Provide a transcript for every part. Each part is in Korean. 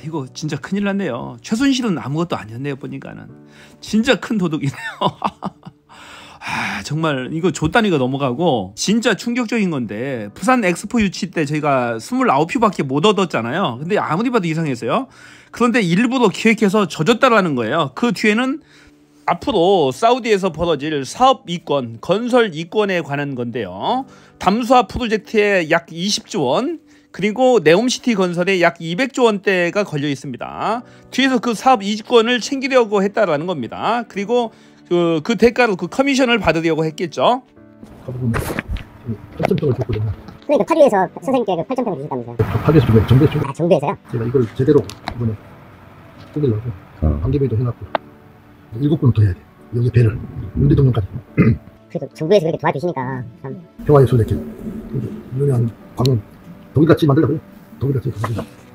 이거 진짜 큰일 났네요. 최순실은 아무것도 아니었네요. 보니까는 진짜 큰 도둑이네요. 정말 이거 조 단위가 넘어가고 진짜 충격적인 건데, 부산 엑스포 유치 때 저희가 29표밖에 못 얻었잖아요. 근데 아무리 봐도 이상했어요. 그런데 일부러 기획해서 져줬다라는 거예요. 그 뒤에는 앞으로 사우디에서 벌어질 사업 이권, 건설 이권에 관한 건데요. 담수화 프로젝트에 약 20조 원, 그리고 네옴시티 건설에 약 200조 원대가 걸려 있습니다. 뒤에서 그 사업 이권을 챙기려고 했다라는 겁니다. 그리고 그 대가로 그 커미션을 받으려고 했겠죠. 8,000평을 줬거든요. 그러니까 파리에서 선생님께 그 8,000평을 주셨다면서요? 파리에서 준 거예요. 정부에서 준 거예요. 정부에서요? 제가 이걸 제대로 이번에 꾸리려고 반개비도 해놨고 7번은 더 해야 돼. 여기 배를 윤 대통령까지. 그래도 정부에서 그렇게 도와주시니까 참. 평화의 순례길. 유명한 광은 독일같이 만들려고요. 독일같이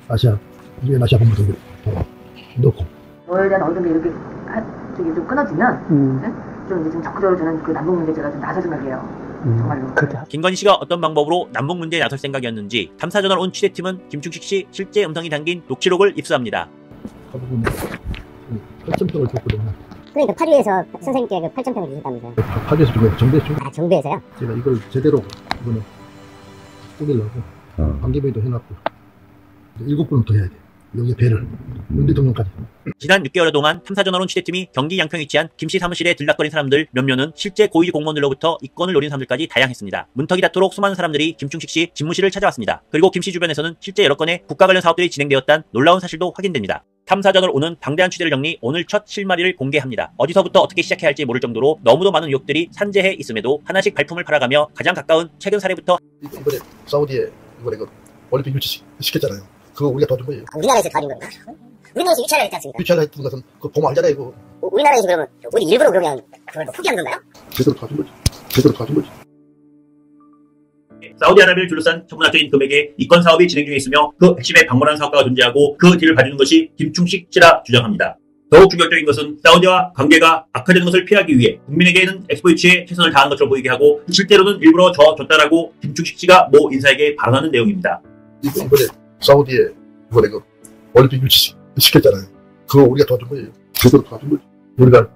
아시아, 유엔 아시아 본부 독일 넣고. 그거에 대한 어느 정도 이렇게 저기 좀 끊어지면 좀 이제 좀 적극적으로 저는 그 남북 문제제가 좀 나설 생각이에요. 정말로. 김건희 씨가 어떤 방법으로 남북 문제에 나설 생각이었는지 탐사전화로 온 취재팀은 김충식 씨 실제 음성이 담긴 녹취록을 입수합니다. 8,000평을 줬거든요. 그러니까 파리에서 선생님께 그 8,000평을 주셨다면서요? 파리에서 준 거예요. 정부에서 준 거예요. 정부에서요? 제가 이걸 제대로 이번에 꾸리려고 반개비도 해놨고 7번은 더 해야 돼. 여기 배를 윤 대통령까지. 지난 6개월 동안 탐사전화로 온 취재팀이 경기 양평에 위치한 김씨 사무실에 들락거린 사람들 몇몇은 실제 고위 공무원들로부터 이권을 노린 사람들까지 다양했습니다. 문턱이 닿도록 수많은 사람들이 김충식 씨 집무실을 찾아왔습니다. 그리고 김씨 주변에서는 실제 여러 건의 국가 관련 사업들이 진행되었다는 놀라운 사실도 확인됩니다. 탐사전화로 오는 방대한 취재를 정리, 오늘 첫 실마리를 공개합니다. 어디서부터 어떻게 시작해야 할지 모를 정도로 너무도 많은 의혹들이 산재해 있음에도 하나씩 발품을 팔아가며 가장 가까운 최근 사례부터 이번에 사우디에 이번에 그 올림픽 유치 시켰잖아요. 그거 우리가 도와준 거예요. 우리나라에서 도와준 거예요? 우리나라에서 유치하려 했지 않습니까? 유치하려 했던 것은 그 보면 알잖아요. 이거. 우리나라에서 그러면 우리 일부러 그러면 그걸 뭐 포기한 건가요? 제대로 도와준 거지. 제대로 도와준 거지. 사우디아라비아를 둘러싼 천문학적인 금액의 이권 사업이 진행 중에 있으며 그 핵심에 방문한 사업가가 존재하고 그 뒤를 봐주는 것이 김충식 씨라 주장합니다. 더욱 충격적인 것은 사우디와 관계가 악화되는 것을 피하기 위해 국민에게는 엑스포 유치에 최선을 다한 것처럼 보이게 하고 실제로는 일부러 줬다라고 김충식 씨가 모 인사에게 발언하는 내용입니다. 이번에 사우디에 이번에 그 올림픽 유치 시켰잖아요. 그거 우리가 도와준 거예요. 제대로 도와준 거지. 우리가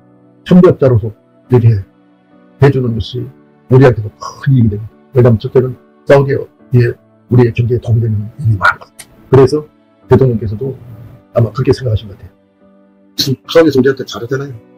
협력자로서 이렇게 해주는 것이 우리한테도 큰 이익이 되고, 왜냐하면 첫째는 사우디에 우리의 경제에 도움이 되는 일이 많거든. 그래서 대통령께서도 아마 그렇게 생각하신 것 같아요. 사우디에서 우리한테 잘했잖아요.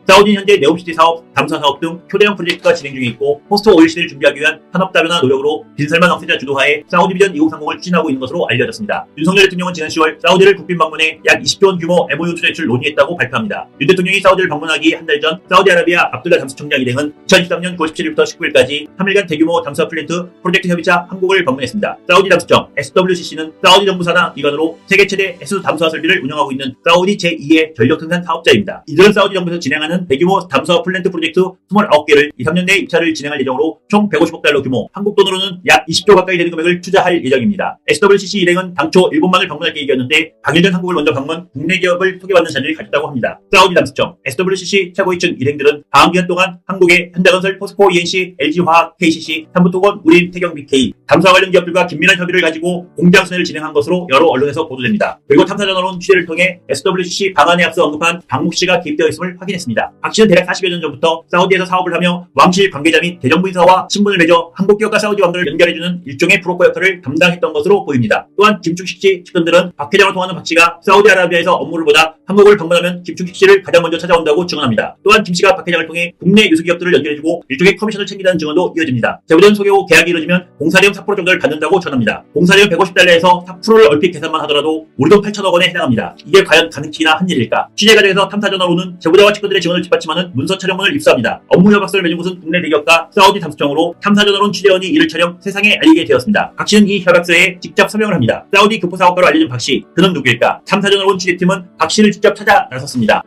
사우디는 현재 네옴시티 사업, 담수화 사업 등 초대형 프로젝트가 진행 중에 있고 포스트 오일 시대를 준비하기 위한 산업다변화 노력으로 빈살만 왕세자 주도하에 사우디 비전 2030을 추진하고 있는 것으로 알려졌습니다. 윤석열 대통령은 지난 10월 사우디를 국빈 방문해 약 20조 원 규모 MOU 투자를 논의했다고 발표합니다. 윤 대통령이 사우디를 방문하기 한 달 전 사우디아라비아 압둘라 담수청장 일행은 2023년 9월 17일부터 19일까지 3일간 대규모 담수화 플랜트 프로젝트 협의차 한국을 방문했습니다. 사우디 담수청 SWCC는 사우디 정부 산하 기관으로 세계 최대 해수 담수화 설비를 운영하고 있는 사우디 제2의 전력 생산 사업자입니다. 이들은 사우디 정부에서 진행하는 대규모 담수화 플랜트 프로젝트 29개를 2-3년 내에 입찰을 진행할 예정으로 총 150억 달러 규모, 한국 돈으로는 약 20조 가까이 되는 금액을 투자할 예정입니다. SWCC 일행은 당초 일본만을 방문할 계획이었는데 당일 전 한국을 먼저 방문, 국내 기업을 소개받는 자리를 가졌다고 합니다. 사우디 담수청, SWCC 최고위층 일행들은 다음 기간 동안 한국의 현대건설, 포스코, ENC, LG화학, KCC, 삼부토건, 우린, 태경, BK, 담수화 관련 기업들과 긴밀한 협의를 가지고 공장 순회를 진행한 것으로 여러 언론에서 보도됩니다. 그리고 탐사전화로는 취재를 통해 SWCC 방안에 앞서 언급한 박목 씨가 개입되어 있음을 확인했습니다. 박 씨는 대략 40여 년 전부터 사우디에서 사업을 하며 왕실 관계자 및 대정부 인사와 친분을 맺어 한국 기업과 사우디 왕들을 연결해주는 일종의 브로커 역할을 담당했던 것으로 보입니다. 또한 김충식 씨 측근들은 박 회장을 통하는 박 씨가 사우디아라비아에서 업무를 보다 한국을 방문하면 김충식 씨를 가장 먼저 찾아온다고 증언합니다. 또한 김 씨가 박 회장을 통해 국내 유수 기업들을 연결해주고 일종의 커미션을 챙기다는 증언도 이어집니다. 재부전 소개 후 계약이 이루어지면 공사비용 4% 정도를 받는다고 전합니다. 공사비용 150달러에서 4%를 얼핏 계산만 하더라도 우리 돈 8천억 원에 해당합니다. 이게 과연 가능치나 한 일일까? 취재 과정에서 탐사전화로는 제보자와 측근들의 증언을 뒷받침하는 문서 촬영문을 입수합니다. 업무 협약서를 맺은 곳은 국내 대기업과 사우디 담수청으로 탐사전화로는 취재원이 이를 촬영 세상에 알리게 되었습니다. 박 씨는 이 협약서에 직접 서명을 합니다. 사우디 교포 사업가로 알려진 박 씨, 그는 누구일까? 탐사전화로는 취재팀은 박 씨를 직접 찾아 나섰습니다.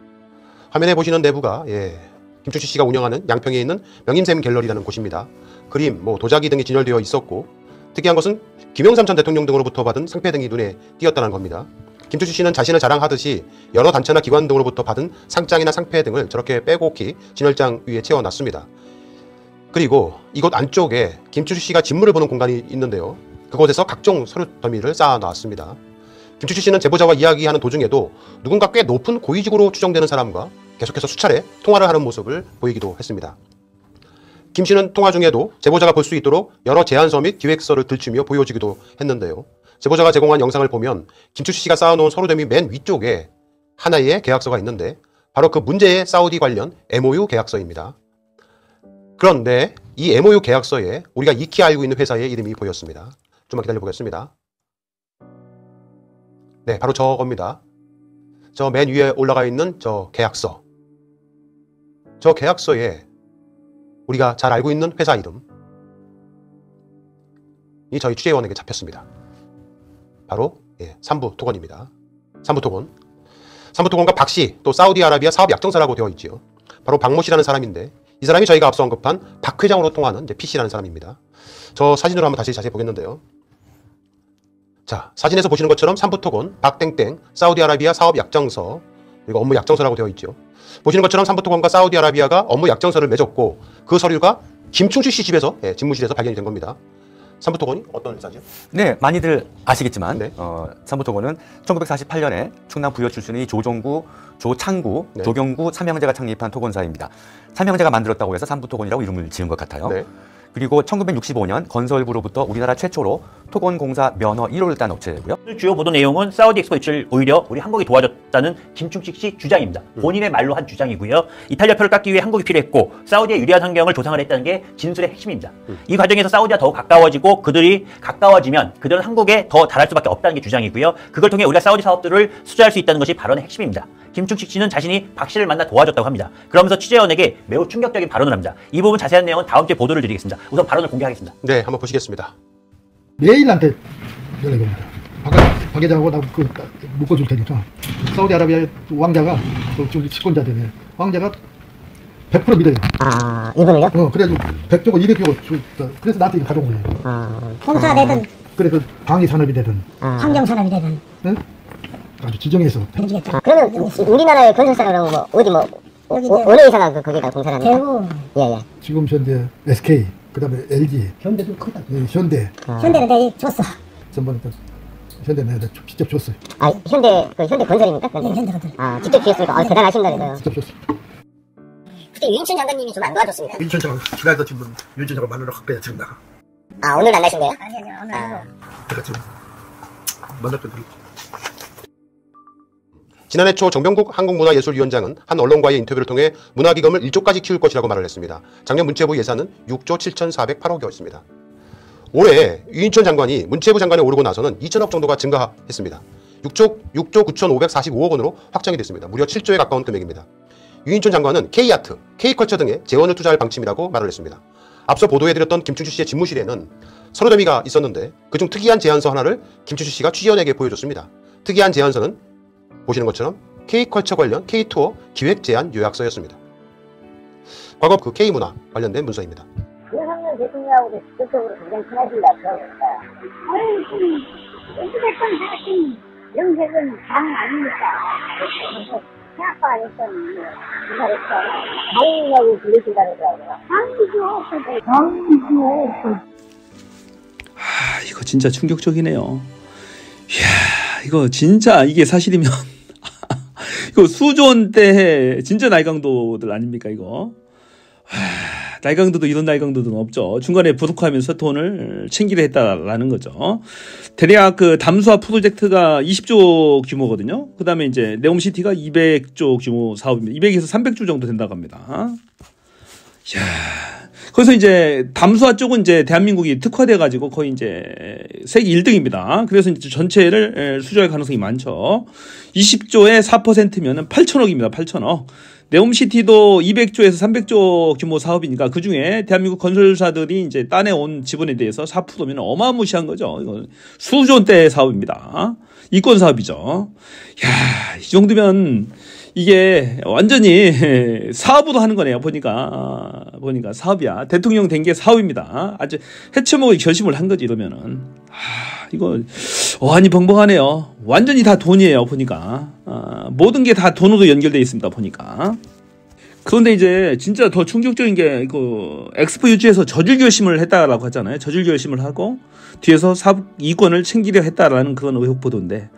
화면에 보시는 내부가 김충식 씨가 운영하는 양평에 있는 명임샘 갤러리라는 곳입니다. 그림, 도자기 등이 진열되어 있었고 특이한 것은 김영삼 전 대통령 등으로부터 받은 상패 등이 눈에 띄었다는 겁니다. 김충식 씨는 자신을 자랑하듯이 여러 단체나 기관 등으로부터 받은 상장이나 상패 등을 저렇게 빼곡히 진열장 위에 채워놨습니다. 그리고 이곳 안쪽에 김충식 씨가 진물을 보는 공간이 있는데요. 그곳에서 각종 서류 더미를 쌓아놨습니다. 김충식 씨는 제보자와 이야기하는 도중에도 누군가 꽤 높은 고위직으로 추정되는 사람과 계속해서 수차례 통화를 하는 모습을 보이기도 했습니다. 김 씨는 통화 중에도 제보자가 볼 수 있도록 여러 제안서 및 기획서를 들추며 보여주기도 했는데요. 제보자가 제공한 영상을 보면 김충식 씨가 쌓아놓은 서류더미 맨 위쪽에 하나의 계약서가 있는데 바로 그 문제의 사우디 관련 MOU 계약서입니다. 그런데 이 MOU 계약서에 우리가 익히 알고 있는 회사의 이름이 보였습니다. 좀만 기다려 보겠습니다. 네, 바로 저겁니다. 저 맨 위에 올라가 있는 저 계약서. 저 계약서에 우리가 잘 알고 있는 회사 이름이 저희 취재원에게 잡혔습니다. 바로 삼부토건입니다. 삼부토건과 박씨, 또 사우디아라비아 사업 약정사라고 되어 있지요. 바로 박모 씨라는 사람인데 이 사람이 저희가 앞서 언급한 박 회장으로 통하는 P씨라는 사람입니다. 저 사진으로 한번 다시 자세히 보겠는데요. 자, 사진에서 보시는 것처럼 삼부토건, 박땡땡, 사우디아라비아 사업 약정서, 그리고 업무 약정서라고 되어 있죠. 보시는 것처럼 삼부토건과 사우디아라비아가 업무 약정서를 맺었고 그 서류가 김충식 씨 집에서, 집무실에서 발견이 된 겁니다. 삼부토건이 어떤 회사죠? 네, 많이들 아시겠지만 네. 삼부토건은 1948년에 충남 부여 출신의 조종구, 조창구, 네. 조경구 삼형제가 창립한 토건사입니다. 삼형제가 만들었다고 해서 삼부토건이라고 이름을 지은 것 같아요. 네. 그리고 1965년 건설부로부터 우리나라 최초로 토건공사 면허 1호를 딴 업체고요. 주요 보도 내용은 사우디 엑스포 유치를 오히려 우리 한국이 도와줬다는 김충식 씨 주장입니다. 본인의 말로 한 주장이고요. 이탈리아표를 깎기 위해 한국이 필요했고 사우디의 유리한 환경을 조성을 했다는 게 진술의 핵심입니다. 이 과정에서 사우디와 더욱 가까워지고 그들이 가까워지면 그들은 한국에 더 잘할 수밖에 없다는 게 주장이고요. 그걸 통해 우리가 사우디 사업들을 수주할 수 있다는 것이 발언의 핵심입니다. 김충식 씨는 자신이 박 씨를 만나 도와줬다고 합니다. 그러면서 취재원에게 매우 충격적인 발언을 합니다. 이 부분 자세한 내용은 다음 주에 보도를 드리겠습니다. 우선 발언을 공개하겠습니다. 네, 한번 보시겠습니다. 매일 나한테 연락이 옵니다. 박 회장하고 나 묶어줄 테니까. 사우디아라비아 왕자가 좀 채권자들이네. 왕자가 100% 믿어요. 아, 이분을요? 그래가지고 100조고 200조고 줬다. 그래서 나한테 이거 가져온 거예요. 공사 되든 그래, 그 방위 산업이 되든. 환경 산업이 되든 응? 아주 지정해서. 그러겠죠. 그러면 우리나라의 건설사랑 어디 어느 회사가 거기다 공사를 합니까? 대구 예. 지금 현재 SK, 그 다음에 LG, 현대도 크다. 현대. 현대는 내가 줬어. 전번에 현대 내가 직접 줬어요. 아, 현대 건설입니까? 네, 현대 건설. 아, 직접 지었으니까 대단하십니다. 그래요. 직접 줬어요. 그때 유인천 장관님이 좀 안 도와줬습니다. 윤천 장관, 지난달 지금 윤천 장관 만나러 갈거야 지금 나가. 아, 오늘 안 나신 거예요? 아니 오늘 아니고. 제가 지금 만났거든. 지난해 초 정병국 한국문화예술위원장은 한 언론과의 인터뷰를 통해 문화기금을 1조까지 키울 것이라고 말을 했습니다. 작년 문체부 예산은 6조 7,408억이었습니다. 올해 유인천 장관이 문체부 장관에 오르고 나서는 2천억 정도가 증가했습니다. 6조 9,545억 원으로 확정이 됐습니다. 무려 7조에 가까운 금액입니다. 유인천 장관은 K아트, K컬처 등에 재원을 투자할 방침이라고 말을 했습니다. 앞서 보도해드렸던 김충식 씨의 집무실에는 서류더미가 있었는데 그중 특이한 제안서 하나를 김충식 씨가 취재원에게 보여줬습니다. 특이한 제안서는 보시는 것처럼 K컬처 관련 K투어 기획 제안 요약서였습니다. 과거 그 K문화 관련된 문서입니다. 윤석열 대통령하고도 직접적으로 굉장히 친하신다 그러니까. 어찌됐건 하여튼 영색은 장 아닙니까? 생각도 안 했던 기사랬어. 장인이라고 불리신다 그러더라고요. 장이죠. 이거 진짜 충격적이네요. 이야, 이거 진짜 이게 사실이면 이거 수조원 때 진짜 날강도들 아닙니까 이거? 날강도도 이런 날강도는 없죠. 중간에 부족하면서 돈을 챙기려 했다라는 거죠. 대략 그 담수화 프로젝트가 20조 규모거든요. 그 다음에 이제 네옴시티가 200조 규모 사업입니다. 200에서 300조 정도 된다고 합니다. 이야. 그래서 이제 담수화 쪽은 이제 대한민국이 특화돼가지고 거의 이제 세계 1등입니다. 그래서 이제 전체를 수주할 가능성이 많죠. 20조에 4%면은 8천억입니다. 8천억. 네옴시티도 200조에서 300조 규모 사업이니까 그 중에 대한민국 건설사들이 이제 따내온 지분에 대해서 4%면 어마무시한 거죠. 이건 수조 원대 사업입니다. 이권 사업이죠. 야, 이 정도면 이게 완전히 사업으로 하는 거네요. 보니까 사업이야. 대통령 된 게 사업입니다. 아주 해쳐먹을 결심을 한 거지 이러면은. 이거 어안이 벙벙하네요. 완전히 다 돈이에요. 보니까 모든 게 다 돈으로 연결되어 있습니다. 보니까 그런데 이제 진짜 더 충격적인 게 그 엑스포 유치에서 저질 결심을 했다라고 하잖아요. 저질 결심을 하고 뒤에서 사업 이권을 챙기려 했다라는 그런 의혹 보도인데,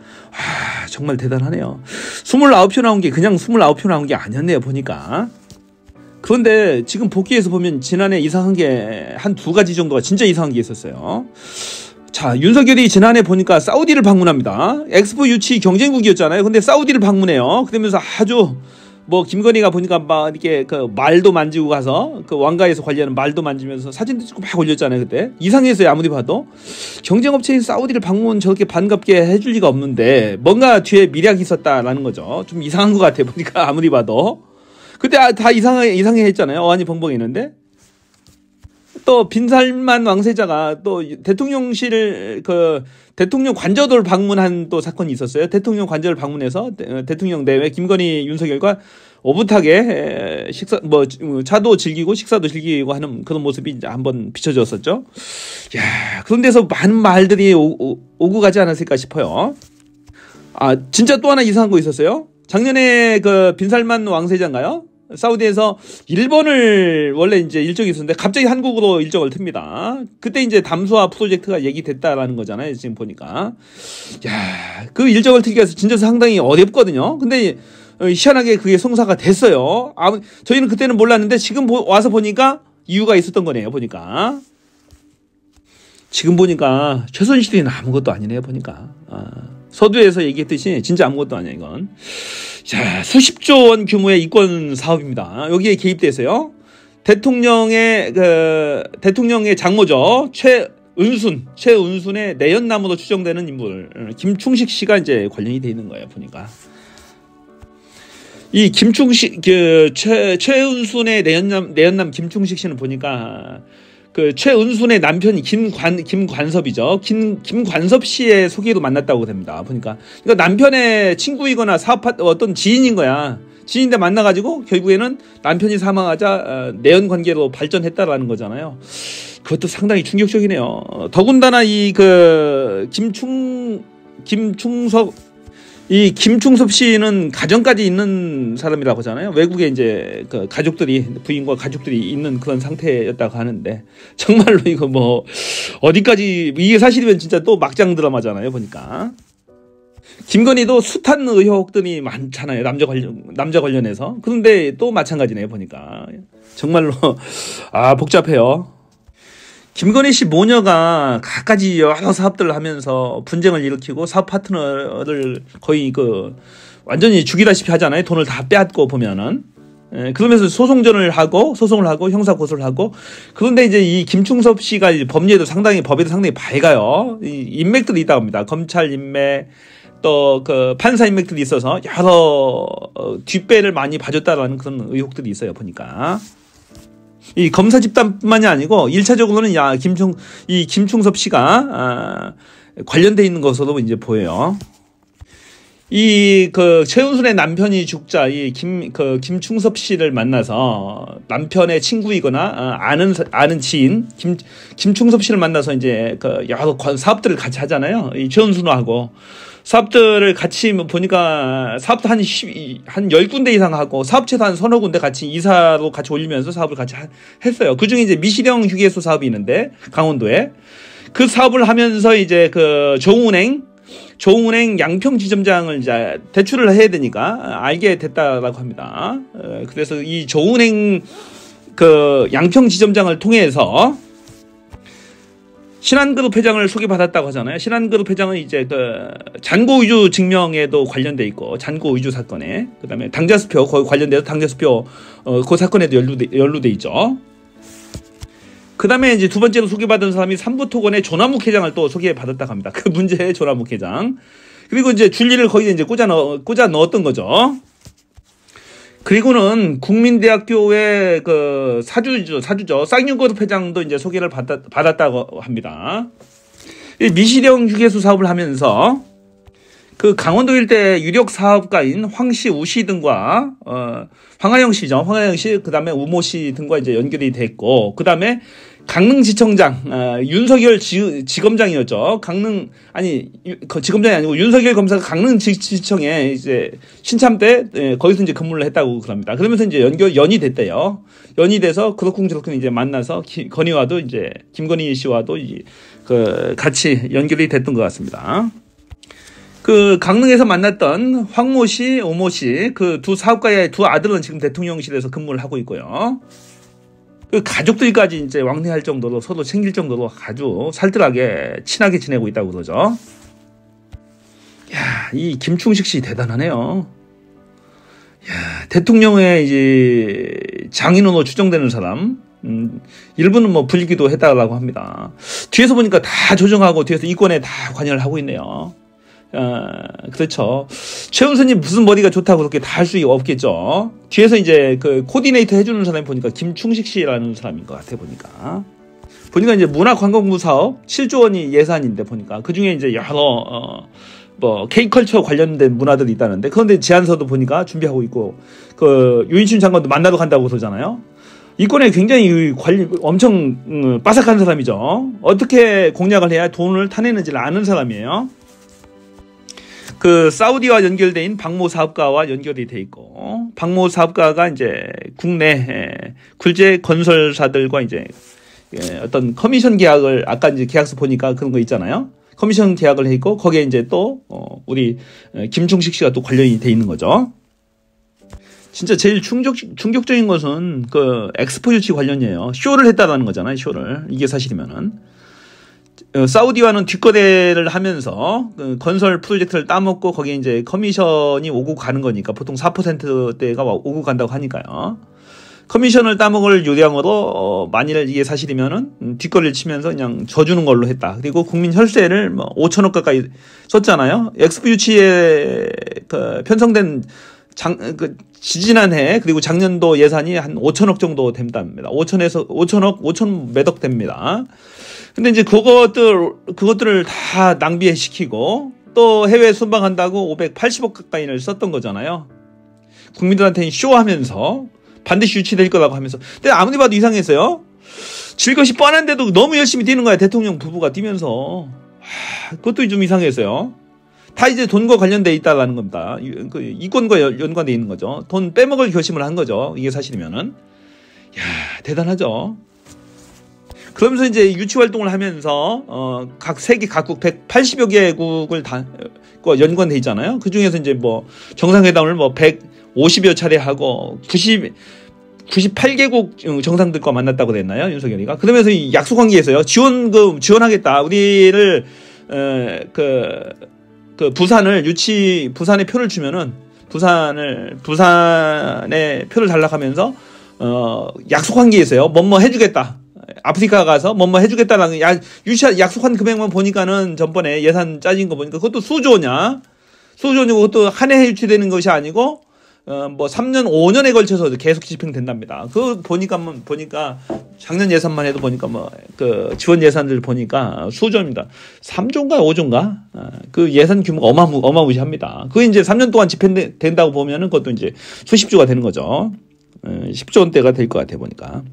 정말 대단하네요. 29표 나온 게 그냥 29표 나온 게 아니었네요, 보니까. 그런데 지금 복귀해서 보면 지난해 이상한 게 한 2가지 정도가 진짜 이상한 게 있었어요. 자, 윤석열이 지난해 보니까 사우디를 방문합니다. 엑스포 유치 경쟁국이었잖아요. 근데 사우디를 방문해요. 그러면서 아주 뭐 김건희가 보니까 막 이렇게 그 말도 만지고 가서 그 왕가에서 관리하는 말도 만지면서 사진도 찍고 막 올렸잖아요. 그때 이상했어요. 아무리 봐도 경쟁업체인 사우디를 방문 저렇게 반갑게 해줄 리가 없는데 뭔가 뒤에 미략이 있었다라는 거죠. 좀 이상한 것 같아 보니까 아무리 봐도. 그때 다 이상해 했잖아요. 어안이 벙벙했는데. 또 빈살만 왕세자가 또 대통령실 그 대통령 관저도를 방문한 또 사건이 있었어요. 대통령 관저를 방문해서 대통령 내외 김건희 윤석열과 오붓하게 식사 뭐 차도 즐기고 식사도 즐기고 하는 그런 모습이 이제 한번 비춰졌었죠. 야, 그런 데서 많은 말들이 오고 가지 않았을까 싶어요. 진짜 또 하나 이상한 거 있었어요. 작년에 그 빈살만 왕세자인가요? 사우디에서 일본을 원래 이제 일정이 있었는데 갑자기 한국으로 일정을 틉니다. 그때 이제 담수화 프로젝트가 얘기됐다라는 거잖아요. 지금 보니까. 야, 그 일정을 트기 위해서 진짜 상당히 어렵거든요. 근데 희한하게 그게 성사가 됐어요. 저희는 그때는 몰랐는데 지금 와서 보니까 이유가 있었던 거네요. 보니까. 지금 보니까 최순실이 아무것도 아니네요. 보니까. 서두에서 얘기했듯이 진짜 아무것도 아니야 이건. 자, 수십조 원 규모의 이권 사업입니다. 여기에 개입돼서요. 대통령의 장모죠. 최은순의 내연남으로 추정되는 인물 김충식 씨가 이제 관련이 돼 있는 거예요. 보니까 이 김충식 최은순의 내연남 김충식 씨는 보니까 그 최은순의 남편이 김관섭이죠. 김관섭 씨의 소개로 만났다고 됩니다. 보니까 그러니까 남편의 친구이거나 어떤 지인인 거야. 지인인데 만나가지고 결국에는 남편이 사망하자 내연 관계로 발전했다라는 거잖아요. 그것도 상당히 충격적이네요. 더군다나 이 김충섭 씨는 가정까지 있는 사람이라고 하잖아요. 외국에 이제 그 부인과 가족들이 있는 그런 상태였다고 하는데, 정말로 이거 뭐, 어디까지, 이게 사실이면 진짜 또 막장 드라마잖아요, 보니까. 김건희도 숱한 의혹들이 많잖아요. 남자 관련해서. 그런데 또 마찬가지네요, 보니까. 정말로, 복잡해요. 김건희 씨 모녀가 갖가지 여러 사업들을 하면서 분쟁을 일으키고 사업 파트너를 거의 완전히 죽이다시피 하잖아요. 돈을 다 빼앗고 보면은. 그러면서 소송을 하고 형사 고소를 하고. 그런데 이제 이 김충섭 씨가 법에도 상당히 밝아요. 인맥들이 있다고 합니다. 검찰 인맥, 또 판사 인맥들이 있어서 여러 뒷배를 많이 봐줬다라는 그런 의혹들이 있어요. 보니까. 이 검사 집단뿐만이 아니고 1차적으로는 이 김충섭 씨가 관련돼 있는 것으로 이제 보여요. 이 최은순의 남편이 죽자 이 김충섭 씨를 만나서 남편의 친구이거나 아는 지인 김충섭 씨를 만나서 이제 여러 사업들을 같이 하잖아요. 이 최은순하고 사업들을 같이 보니까 사업도 한 10군데 이상 하고 사업체도 한 서너 군데 같이 이사로 같이 올리면서 사업을 같이 했어요. 그 중에 이제 미시령 휴게소 사업이 있는데 강원도에 그 사업을 하면서 이제 조은행 양평 지점장을 이제 대출을 해야 되니까 알게 됐다라고 합니다. 그래서 이 조은행 양평 지점장을 통해서 신한그룹 회장을 소개받았다고 하잖아요. 신한그룹 회장은 이제 잔고 위조 증명에도 관련돼 있고, 잔고 위조 사건에, 그 다음에 당자수표, 거기 관련돼서 당자수표, 그 사건에도 연루돼 있죠. 그 다음에 이제 두 번째로 소개받은 사람이 삼부토건의 조남욱 회장을 또 소개받았다고 합니다. 그 문제의 조남욱 회장. 그리고 이제 줄리를 거기에 이제 꽂아 넣었던 거죠. 그리고는 국민대학교의 사주죠. 쌍용그룹 회장도 이제 소개를 받았다고 합니다. 미시령 휴게소 사업을 하면서 강원도 일대 유력 사업가인 황씨, 우씨 등과 황하영 씨죠. 황하영 씨, 그 다음에 우모 씨 등과 이제 연결이 됐고, 그 다음에 강릉지청장 윤석열 지검장이었죠. 지검장이 아니고 윤석열 검사가 강릉지청에 이제 신참 때 거기서 이제 근무를 했다고 그럽니다. 그러면서 이제 연이 됐대요. 연이 돼서 그렇쿵 저렇쿵 이제 만나서 건희와도 이제 김건희 씨와도 같이 연결이 됐던 것 같습니다. 그 강릉에서 만났던 황모 씨, 오모 씨 그 두 사업가의 두 아들은 지금 대통령실에서 근무를 하고 있고요. 그 가족들까지 이제 왕래할 정도로 서로 챙길 정도로 아주 살뜰하게 친하게 지내고 있다고 그러죠. 야, 이 김충식 씨 대단하네요. 야, 대통령의 이제 장인으로 추정되는 사람, 일부는 뭐 불리기도 했다라고 합니다. 뒤에서 보니까 다 조정하고 뒤에서 이권에 다 관여를 하고 있네요. 그렇죠. 최은선님 무슨 머리가 좋다고 그렇게 다 할 수 없겠죠. 뒤에서 이제 그 코디네이터 해주는 사람이 보니까 김충식 씨라는 사람인 것 같아 보니까 이제 문화관광부 사업 7조 원이 예산인데 보니까 그 중에 이제 여러 뭐 K컬처 관련된 문화들이 있다는데 그런데 제안서도 보니까 준비하고 있고 그 유인춘 장관도 만나러 간다고 그러잖아요. 이권에 굉장히 엄청 빠삭한 사람이죠. 어떻게 공략을 해야 돈을 타내는지를 아는 사람이에요. 그 사우디와 연결돼 있는 박모 사업가와 연결이 돼 있고 박모 사업가가 이제 국내 굴재 건설사들과 이제 어떤 커미션 계약을 아까 이제 계약서 보니까 그런 거 있잖아요. 커미션 계약을 해 있고 거기에 이제 또 우리 김충식 씨가 또 관련이 돼 있는 거죠. 진짜 제일 충격적인 것은 그 엑스포 유치 관련이에요. 쇼를 했다라는 거잖아요. 쇼를 이게 사실이면은. 사우디와는 뒷거래를 하면서 그 건설 프로젝트를 따먹고 거기에 이제 커미션이 오고 가는 거니까 보통 4%대가 오고 간다고 하니까요. 커미션을 따먹을 요량으로 만일 이게 사실이면은 뒷거래를 치면서 그냥 져주는 걸로 했다. 그리고 국민 혈세를 뭐 5천억 가까이 썼잖아요. 엑스포 유치에 그 편성된 지지난해 그리고 작년도 예산이 한 5천억 정도 된답니다. 5천 매덕 됩니다. 근데 이제 그것들을 다 낭비시키고 또 해외 순방한다고 580억 가까이를 썼던 거잖아요. 국민들한테 쇼하면서 반드시 유치될 거라고 하면서. 근데 아무리 봐도 이상했어요. 질 것이 뻔한데도 너무 열심히 뛰는 거야. 대통령 부부가 뛰면서. 그것도 좀 이상했어요. 다 이제 돈과 관련돼 있다라는 겁니다. 이권과 연관돼 있는 거죠. 돈 빼먹을 결심을 한 거죠. 이게 사실이면은. 야, 대단하죠. 그러면서 이제 유치 활동을 하면서 각 세계 각국 180여 개국을 다 연관돼 있잖아요. 그 중에서 이제 뭐 정상회담을 뭐 150여 차례 하고 98개국 정상들과 만났다고 그랬나요? 윤석열이가. 그러면서 약속 관계에서요. 지원하겠다. 우리를 부산에 표를 주면은 부산에 표를 달라고 하면서 약속 관계에서요. 뭐뭐 해주겠다. 아프리카 가서 뭐뭐 해주겠다라는 약속한 금액만 보니까는 전번에 예산 짜진 거 보니까 그것도 수조냐? 수조냐고 그것도 한 해 유치되는 것이 아니고 뭐 3년 5년에 걸쳐서 계속 집행된답니다. 그거 보니까 작년 예산만 해도 보니까 뭐 그 지원 예산들 보니까 수조입니다. 3조인가 5조인가? 그 예산 규모가 어마무시합니다. 그게 이제 3년 동안 집행된다고 보면은 그것도 이제 수십조가 되는 거죠. 10조 원대가 될 것 같아 보니까.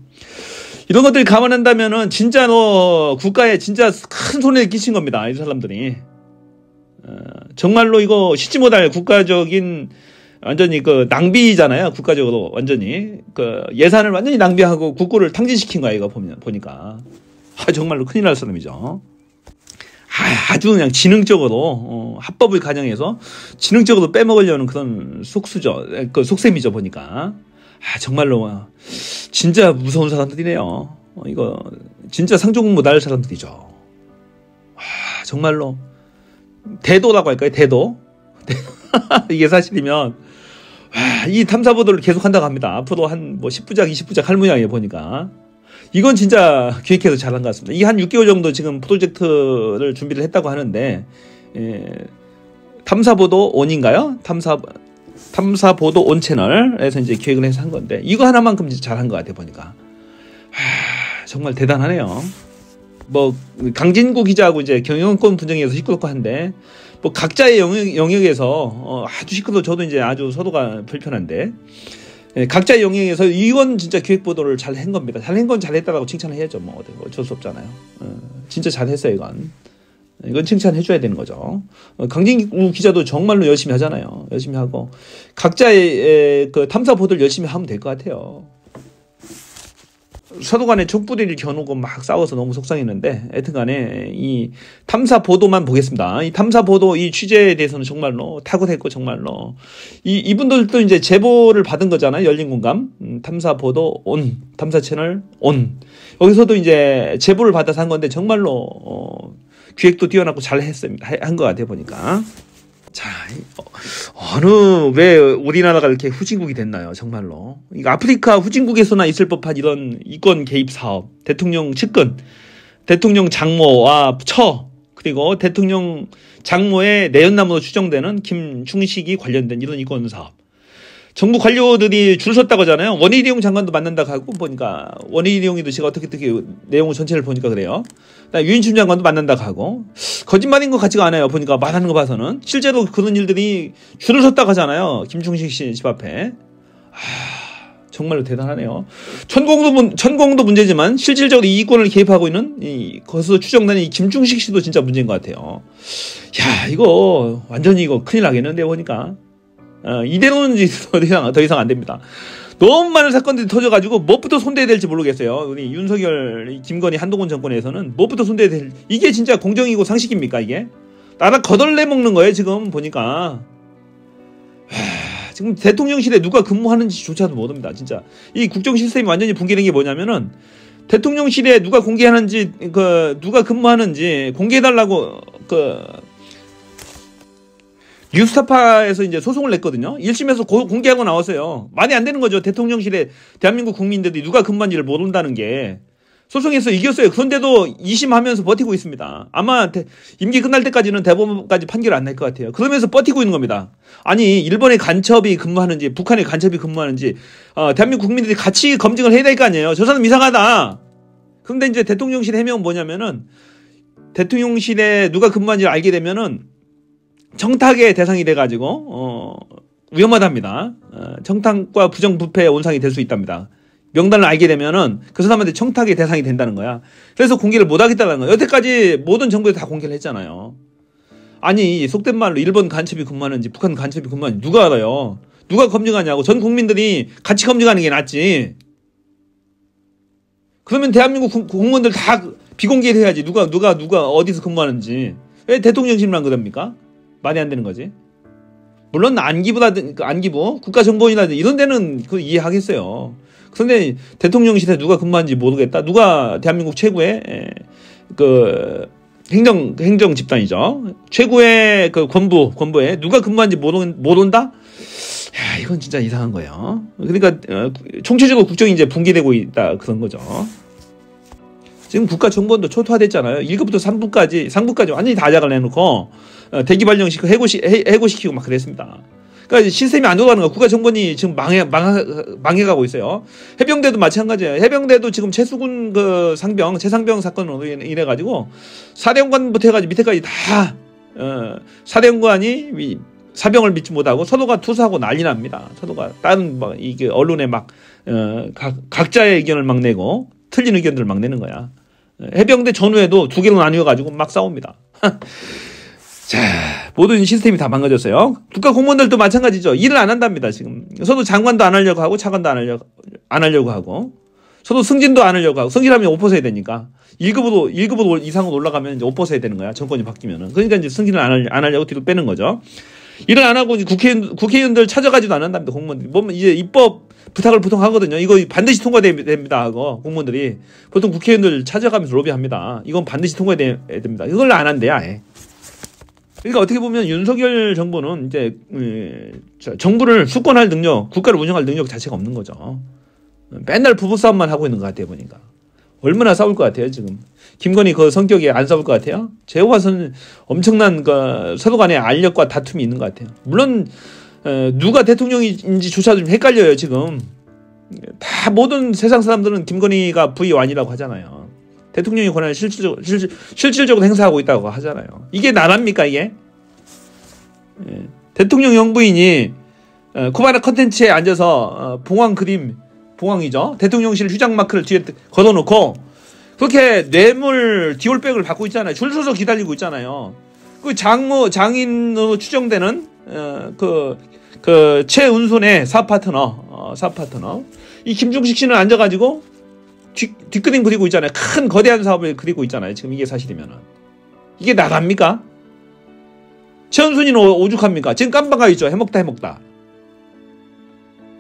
이런 것들을 감안한다면은 진짜로 국가에 진짜 큰 손해를 끼친 겁니다. 이 사람들이. 정말로 이거 씻지 못할 국가적인 완전히 그 낭비잖아요. 국가적으로 완전히 그 예산을 완전히 낭비하고 국고를 탕진시킨 거야. 이거 보니까 정말로 큰일 날 사람이죠. 아주 그냥 지능적으로 합법을 가정해서 지능적으로 빼먹으려는 그런 속수죠. 그 속셈이죠 보니까. 정말로 진짜 무서운 사람들이네요. 이거 진짜 상종 못할 사람들이죠. 정말로 대도라고 할까요? 대도. 이게 사실이면 이 탐사보도를 계속한다고 합니다. 앞으로 한 뭐 10부작 20부작 할 모양이에요 보니까. 이건 진짜 기획해서 잘한 것 같습니다. 이 한 6개월 정도 지금 프로젝트를 준비를 했다고 하는데 탐사보도 온인가요? 탐사보도 온 채널에서 이제 기획을 해서 한 건데 이거 하나만큼 진짜 잘한 것 같아 보니까. 정말 대단하네요. 뭐 강진구 기자하고 이제 경영권 분쟁에서 시끄럽고 한데 뭐 각자의 영역에서 아주 시끄러워. 저도 이제 아주 서로가 불편한데 각자의 영역에서 이건 진짜 기획보도를 잘 한 겁니다. 잘 한 건 잘했다라고 칭찬을 해야죠. 뭐 어쩔 수 없잖아요. 진짜 잘했어요 이건. 이건 칭찬해줘야 되는 거죠. 강진구 기자도 정말로 열심히 하잖아요. 열심히 하고 각자의 그 탐사 보도를 열심히 하면 될 것 같아요. 서로 간에 촛불을 겨누고 막 싸워서 너무 속상했는데 하여튼간에 이 탐사 보도만 보겠습니다. 이 탐사 보도 이 취재에 대해서는 정말로 탁월했고 정말로 이분들도 이제 제보를 받은 거잖아요. 열린 공감 탐사 보도 온 탐사 채널 온 여기서도 이제 제보를 받아서 한 건데 정말로 기획도 뛰어나고 잘 했습니다. 한 것 같아요 보니까. 자, 왜 우리나라가 이렇게 후진국이 됐나요? 정말로. 이거 아프리카 후진국에서나 있을 법한 이런 이권 개입 사업, 대통령 측근, 대통령 장모와 처, 그리고 대통령 장모의 내연남으로 추정되는 김충식이 관련된 이런 이권 사업. 정부 관료들이 줄 섰다고 하잖아요. 원희룡 장관도 만난다고 하고 보니까 원희룡이도 제가 어떻게 내용을 전체를 보니까 그래요. 유인춘 장관도 만난다고 하고 거짓말인 것 같지가 않아요. 보니까 말하는 거 봐서는 실제로 그런 일들이 줄을 섰다고 하잖아요. 김충식 씨 집 앞에. 정말로 대단하네요. 천공도 문제지만 실질적으로 이 이권을 개입하고 있는 거기서 추정되는 이 김충식 씨도 진짜 문제인 것 같아요. 야 이거 완전히 이거 큰일 나겠는데 보니까. 이대로는 더 이상 안 됩니다. 너무 많은 사건들이 터져가지고 무엇부터 손대야 될지 모르겠어요. 우리 윤석열, 김건희, 한동훈 정권에서는 무엇부터 손대야 될 이게 진짜 공정이고 상식입니까 이게? 나라 거덜내 먹는 거예요 지금 보니까. 지금 대통령실에 누가 근무하는지조차도 모릅니다 진짜. 이 국정 시스템이 완전히 붕괴된 게 뭐냐면은 대통령실에 누가 공개하는지 누가 근무하는지 공개해달라고 뉴스타파에서 이제 소송을 냈거든요. 1심에서 공개하고 나왔어요. 말이 안 되는 거죠. 대통령실에 대한민국 국민들이 누가 근무한지를 모른다는 게. 소송에서 이겼어요. 그런데도 2심 하면서 버티고 있습니다. 아마 임기 끝날 때까지는 대법원까지 판결 안 날 것 같아요. 그러면서 버티고 있는 겁니다. 아니 일본의 간첩이 근무하는지 북한의 간첩이 근무하는지 대한민국 국민들이 같이 검증을 해야 될 거 아니에요. 저 사람 이상하다. 그런데 이제 대통령실 해명은 뭐냐면은 대통령실에 누가 근무하는지 알게 되면은 청탁의 대상이 돼가지고 위험하답니다. 청탁과 부정부패의 온상이 될 수 있답니다. 명단을 알게 되면은 그 사람한테 청탁의 대상이 된다는 거야. 그래서 공개를 못하겠다는 거야. 여태까지 모든 정부에 다 공개를 했잖아요. 아니 속된 말로 일본 간첩이 근무하는지 북한 간첩이 근무하는지 누가 알아요? 누가 검증하냐고. 전 국민들이 같이 검증하는 게 낫지. 그러면 대한민국 공무원들 다 비공개를 해야지. 누가 어디서 근무하는지. 왜 대통령실만 그럽니까? 말이 안 되는 거지. 물론 안기부, 국가정보원이라든지 이런 데는 이해하겠어요. 그런데 대통령실에 누가 근무하는지 모르겠다. 누가 대한민국 최고의 행정 집단이죠. 최고의 권부에 누가 근무하는지 모른다? 야, 이건 진짜 이상한 거예요. 그러니까 총체적으로 국정이 이제 붕괴되고 있다 그런 거죠. 지금 국가정보원도 초토화됐잖아요. 1급부터 3부까지 완전히 다 자작을 해놓고 대기 발령시키고 해고시키고 막 그랬습니다. 그러니까 시스템이 안 돌아가는 거야. 국가정보원이 지금 망해가고 있어요. 해병대도 마찬가지예요. 해병대도 지금 최수군 최상병 사건으로 인해가지고 사령관부터 해가지고 밑에까지 다 사령관이 사병을 믿지 못하고 서로가 투사하고 난리 납니다. 서로가 다른 이게 언론에 각자의 의견을 막 내고 틀린 의견들을 막 내는 거야. 해병대 전후에도 두 개로 나뉘어가지고 막 싸웁니다. 자, 모든 시스템이 다 망가졌어요. 국가 공무원들도 마찬가지죠. 일을 안 한답니다, 지금. 서로 장관도 안 하려고 하고, 차관도 안 하려고 하고, 서로 승진도 안 하려고 하고, 승진하면 옷 벗어야 되니까. 1급으로 이상으로 올라가면 이제 옷 벗어야 되는 거야, 정권이 바뀌면은. 그러니까 이제 승진을 안 하려고 뒤로 빼는 거죠. 일을 안 하고 국회의원들 찾아가지도 않는답니다, 공무원들이. 뭐, 이제 입법 부탁을 보통 하거든요. 이거 반드시 통과됩니다 하고, 공무원들이. 보통 국회의원들 찾아가면서 로비합니다. 이건 반드시 통과돼야 됩니다. 이걸 안 한대요, 아예. 그러니까 어떻게 보면 윤석열 정부는 이제 정부를 수권할 능력, 국가를 운영할 능력 자체가 없는 거죠. 맨날 부부싸움만 하고 있는 것 같아요, 보니까. 얼마나 싸울 것 같아요, 지금. 김건희 그 성격에 안 싸울 것 같아요? 제가 봐서는 엄청난 서로 간의 알력과 다툼이 있는 것 같아요. 물론 누가 대통령인지조차도 좀 헷갈려요, 지금. 다 모든 세상 사람들은 김건희가 V1이라고 하잖아요. 대통령의 권한을 실질적으로 행사하고 있다고 하잖아요. 이게 나랍니까 이게? 대통령 영부인이 쿠바나 컨텐츠에 앉아서 봉황 그림, 봉황이죠. 대통령실 휴장 마크를 뒤에 걷어놓고 그렇게 뇌물 디올백을 받고 있잖아요. 줄 서서 기다리고 있잖아요. 그 장인으로 추정되는 그 최은순의 사파트너 이 김중식 씨는 앉아가지고 뒷그림 그리고 있잖아요. 큰 거대한 사업을 그리고 있잖아요. 지금 이게 사실이면은 이게 나갑니까? 최은순이는 오죽합니까? 지금 깜빡가 있죠. 해먹다.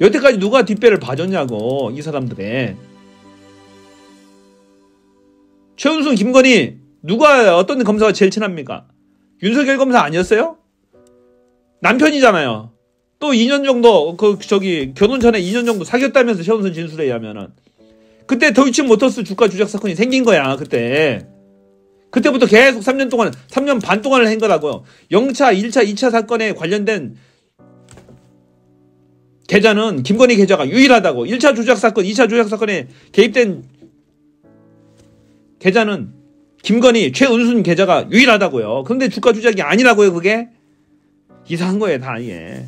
여태까지 누가 뒷배를 봐줬냐고 이 사람들의. 최은순, 김건희 누가 어떤 검사가 제일 친합니까? 윤석열 검사 아니었어요? 남편이잖아요. 또 2년 정도 결혼 전에 2년 정도 사귀었다면서 최은순 진술에 의하면은 그때 도이치모터스 주가 조작 사건이 생긴 거야. 그때부터 계속 3년 반 동안을 한 거라고요. 0차, 1차, 2차 사건에 관련된 계좌는 김건희 계좌가 유일하다고. 1차 조작 사건, 2차 조작 사건에 개입된 계좌는 김건희, 최은순 계좌가 유일하다고요. 그런데 주가 조작이 아니라고요. 그게 이상한 거예요. 다 이게.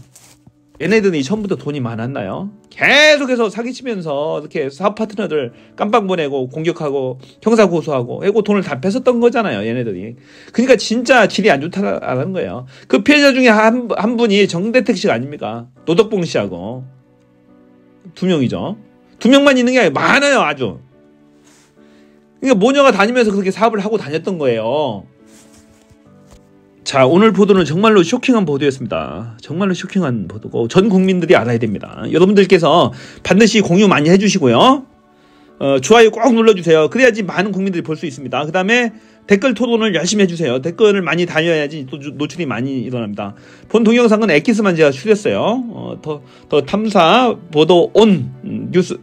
얘네들이 처음부터 돈이 많았나요? 계속해서 사기치면서 이렇게 사업 파트너들 깜빡 보내고 공격하고 형사 고소하고 해고 돈을 다 뺏었던 거잖아요. 얘네들이. 그러니까 진짜 질이 안 좋다라는 거예요. 그 피해자 중에 한 분이 정대택 씨가 아닙니까? 노덕봉 씨하고 2명이죠. 2명만 있는 게 아니라 많아요. 아주. 그러니까 모녀가 다니면서 그렇게 사업을 하고 다녔던 거예요. 자, 오늘 보도는 정말로 쇼킹한 보도였습니다. 정말로 쇼킹한 보도고 전 국민들이 알아야 됩니다. 여러분들께서 반드시 공유 많이 해주시고요. 좋아요 꼭 눌러주세요. 그래야지 많은 국민들이 볼 수 있습니다. 그 다음에 댓글 토론을 열심히 해주세요. 댓글을 많이 달려야지 또 노출이 많이 일어납니다. 본 동영상은 엑기스만 제가 추렸어요. 더 탐사 보도 온 뉴스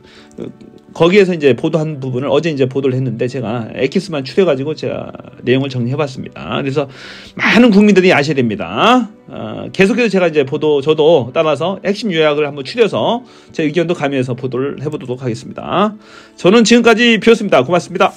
거기에서 이제 보도한 부분을 어제 이제 보도를 했는데 제가 엑기스만 추려가지고 제가 내용을 정리해봤습니다. 그래서 많은 국민들이 아셔야 됩니다. 계속해서 제가 이제 저도 따라서 핵심 요약을 한번 추려서 제 의견도 가미해서 보도를 해보도록 하겠습니다. 저는 지금까지 비었습니다. 고맙습니다.